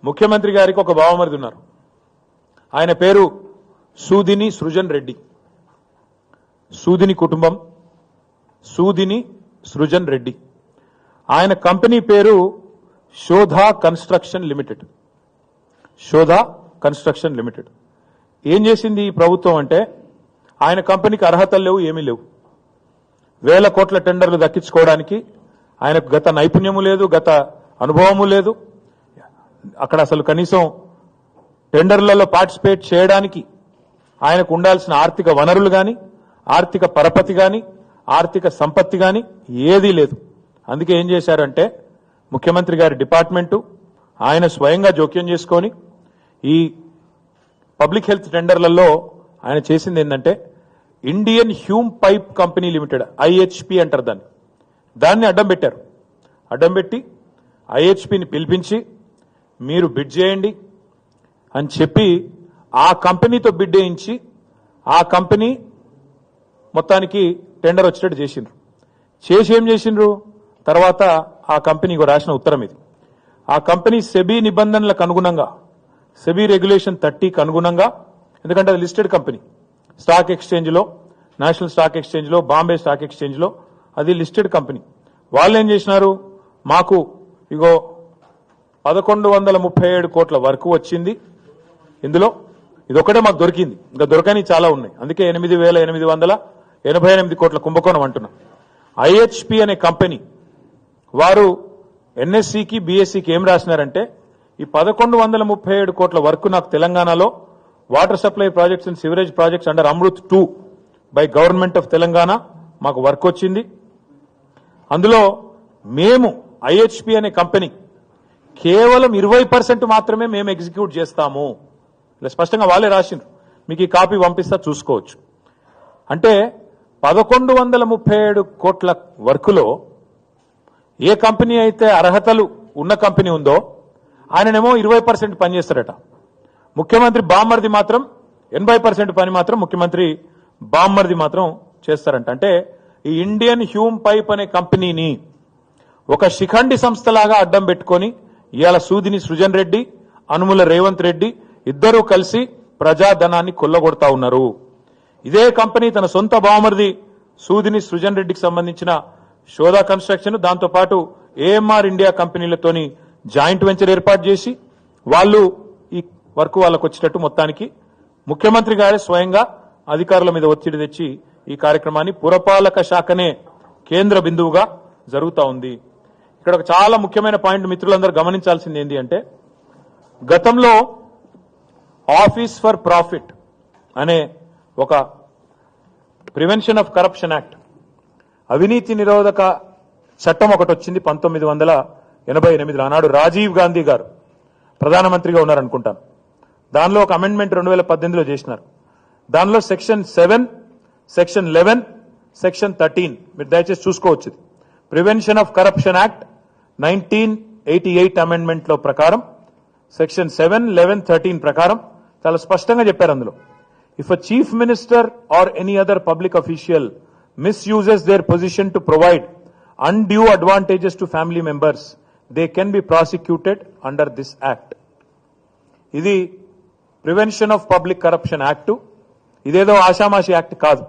ముఖ్యమంత్రి గారికి ఒక బావమరిది ఉన్నారు. ఆయన పేరు సూదిని సృజన్ రెడ్డి. సూదిని కుటుంబం సూదిని సృజన్ రెడ్డి. ఆయన కంపెనీ పేరు Shodha construction limited. Shodha construction limited. ఏం చేసింది ఈ ప్రభుత్వం అంటే, ఆయన కంపెనీకి అర్హతలు లేవు, ఏమీ లేవు. వేల కోట్ల టెండర్లు దక్కించుకోవడానికి ఆయనకు గత నైపుణ్యము లేదు, గత అనుభవము లేదు. అక్కడ అసలు కనీసం టెండర్లలో పార్టిసిపేట్ చేయడానికి ఆయనకు ఉండాల్సిన ఆర్థిక వనరులు కానీ, ఆర్థిక పరపతి కానీ, ఆర్థిక సంపత్తి కానీ ఏదీ లేదు. అందుకే ఏం చేశారంటే, ముఖ్యమంత్రి గారి డిపార్ట్మెంటు ఆయన స్వయంగా జోక్యం చేసుకొని ఈ పబ్లిక్ హెల్త్ టెండర్లలో ఆయన చేసింది ఏంటంటే, Indian Hume pipe company limited, IHP అంటారు దాన్ని అడ్డం పెట్టారు. అడ్డం పెట్టి ఐహెచ్పిని పిలిపించి మీరు బిడ్ చేయండి అని చెప్పి ఆ కంపెనీతో బిడ్ వేయించి ఆ కంపెనీ మొత్తానికి టెండర్ వచ్చేటట్టు చేసిండ్రు. చేసి ఏం చేసిండ్రు, తర్వాత ఆ కంపెనీకి రాసిన ఉత్తరం ఇది. ఆ కంపెనీ సెబీ నిబంధనలకు అనుగుణంగా, సెబీ రెగ్యులేషన్ 30కి అనుగుణంగా, ఎందుకంటే అది లిస్టెడ్ కంపెనీ, స్టాక్ ఎక్స్చేంజ్లో, నేషనల్ స్టాక్ ఎక్స్చేంజ్లో, బాంబే స్టాక్ ఎక్స్చేంజ్లో అది లిస్టెడ్ కంపెనీ. వాళ్ళు ఏం చేసినారు, మాకు ఇగో 1137 కోట్ల వర్క్ వచ్చింది, ఇందులో ఇదొక్కటే మాకు దొరికింది, ఇంకా దొరకని చాలా ఉన్నాయి, అందుకే 8,888 కోట్ల కుంభకోణం అంటున్నా. ఐహెచ్పి అనే కంపెనీ వారు ఎన్ఎస్సికి బిఎస్సికి ఏం రాసినారంటే, ఈ 1137 కోట్ల వర్క్ నాకు తెలంగాణలో water supply projects and sewerage projects under Amrit 2 by government of Telangana మాకు వర్క్ వచ్చింది. అందులో మేము ఐహెచ్పి అనే కంపెనీ కేవలం 20% మాత్రమే మేము ఎగ్జిక్యూట్ చేస్తాము. ఇలా స్పష్టంగా వాళ్ళే రాసిండ్రు. మీకు ఈ కాపీ పంపిస్తా, చూసుకోవచ్చు. అంటే 1137 కోట్ల వర్కులో ఏ కంపెనీ అయితే అర్హతలు ఉన్న కంపెనీ ఉందో ఆయననేమో 20% పనిచేస్తారట. ముఖ్యమంత్రి బామ్మర్ది మాత్రం 80% పని మాత్రం ముఖ్యమంత్రి బామ్మర్ది మాత్రం చేస్తారంట. అంటే ఈ ఇండియన్ హ్యూమ్ పైప్ అనే కంపెనీని ఒక శిఖండి సంస్థలాగా అడ్డం పెట్టుకొని ఇవాళ సూదిని సృజన్ రెడ్డి, అనుముల రేవంత్ రెడ్డి ఇద్దరూ కలిసి ప్రజాధనాన్ని కొల్లగొడతా ఉన్నారు. ఇదే కంపెనీ తన సొంత బావమరిది సూదిని సృజన్ రెడ్డికి సంబంధించిన శోధా కన్స్ట్రక్షన్, దాంతోపాటు ఏఎంఆర్ ఇండియా కంపెనీలతోని జాయింట్ వెంచర్ ఏర్పాటు చేసి వాళ్ళు ఈ వర్క్ వాళ్ళకు వచ్చేటట్టు మొత్తానికి ముఖ్యమంత్రి గారే స్వయంగా అధికారుల మీద ఒత్తిడి తెచ్చి ఈ కార్యక్రమాన్ని పురపాలక శాఖనే కేంద్ర బిందువుగా జరుగుతూ ఉంది. ఇక్కడ ఒక చాలా ముఖ్యమైన పాయింట్ మిత్రులందరూ గమనించాల్సింది ఏంటి అంటే, గతంలో ఆఫీస్ ఫర్ ప్రాఫిట్ అనే ఒక ప్రివెన్షన్ ఆఫ్ కరప్షన్ యాక్ట్, అవినీతి నిరోధక చట్టం ఒకటి వచ్చింది 1988. ఆనాడు రాజీవ్ గాంధీ గారు ప్రధానమంత్రిగా ఉన్నారనుకుంటాను. దానిలో ఒక అమెండ్మెంట్ 2018లో చేసినారు. దానిలో సెక్షన్ 7, సెక్షన్ 11, సెక్షన్ 13 మీరు దయచేసి చూసుకోవచ్చు. Prevention of corruption act 1988 amendment లో ప్రకారం సెక్షన్ 7, 11, 13 ప్రకారం చాలా స్పష్టంగా చెప్పారు. అందులో if a chief minister or any other public official misuses their position to provide undue advantages to family members, they can be prosecuted under this act. ఇది prevention of public corruption act. ఇదేదో ఆషామాషి act కాదు.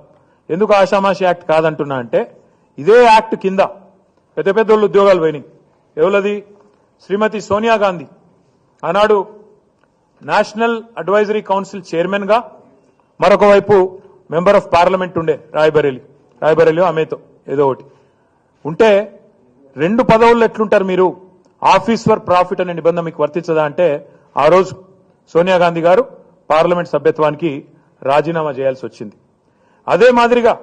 ఎందుకు ఆషామాషి act కాదంటున్నా అంటే, ఇదే act కింద పెద్ద పెద్ద ఉద్యోగాలు పోయినాయి. ఎవరది? శ్రీమతి సోనియా గాంధీ ఆనాడు నేషనల్ అడ్వైజరీ కౌన్సిల్ చైర్మన్ గా, మరొక వైపు మెంబర్ ఆఫ్ పార్లమెంట్ ఉండే రాయబరేలి ఆమెతో ఏదో ఒకటి ఉంటే, 2 పదవుల్లో ఎట్లుంటారు మీరు? ఆఫీస్ ఫర్ ప్రాఫిట్ అనే నిబంధన మీకు వర్తించదా అంటే, ఆ రోజు సోనియా గాంధీ గారు పార్లమెంట్ సభ్యత్వానికి రాజీనామా చేయాల్సి వచ్చింది. అదే మాదిరిగా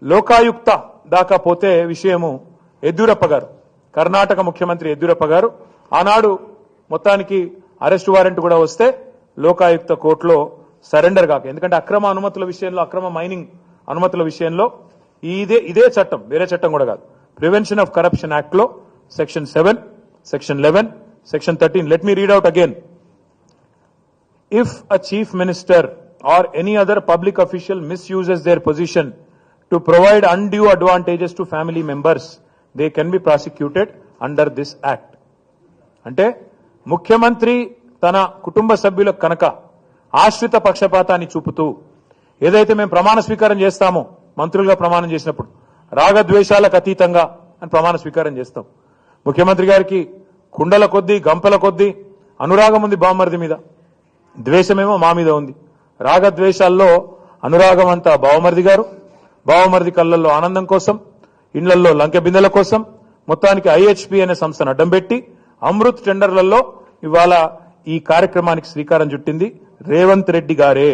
లోకాయుక్త దాకా పోతే విషయము యడ్యూరప్ప గారు, కర్ణాటక ముఖ్యమంత్రి యడ్యూరప్ప గారు ఆనాడు మొత్తానికి అరెస్ట్ వారెంట్ కూడా వస్తే లోకాయుక్త కోర్టులో సరెండర్ కాక, ఎందుకంటే అక్రమ అనుమతుల విషయంలో, అక్రమ మైనింగ్ అనుమతుల విషయంలో ఇదే చట్టం, వేరే చట్టం కూడా కాదు, ప్రివెన్షన్ ఆఫ్ కరప్షన్ యాక్ట్ లో section 7, section 11, section 13. Let me read out again. If a chief minister or any other public official misuses their position to provide undue advantages to family members, they can be prosecuted under this act. అంటే ముఖ్యమంత్రి తన కుటుంబ సభ్యులకు కనుక ఆశ్రిత పక్షపాతాన్ని చూపుతూ ఏదైతే మేము ప్రమాణ స్వీకారం చేస్తామో మంత్రులుగా ప్రమాణం చేసినప్పుడు రాగద్వేషాలకు అతీతంగా అని ప్రమాణ స్వీకారం చేస్తాం. ముఖ్యమంత్రి గారికి కుండల కొద్దీ గంపల కొద్దీ అనురాగం ఉంది బావమరిది మీద, ద్వేషమేమో మా మీద ఉంది. రాగద్వేషాల్లో అనురాగం అంతా బావమరిది గారు, బావమరిది కళ్ళల్లో ఆనందం కోసం, ఇండ్లల్లో లంకె బిందెల కోసం మొత్తానికి ఐహెచ్పి అనే సంస్థను అడ్డం పెట్టి అమృత్ టెండర్లలో ఇవాళ ఈ కార్యక్రమానికి శ్రీకారం చుట్టింది రేవంత్ రెడ్డి గారే.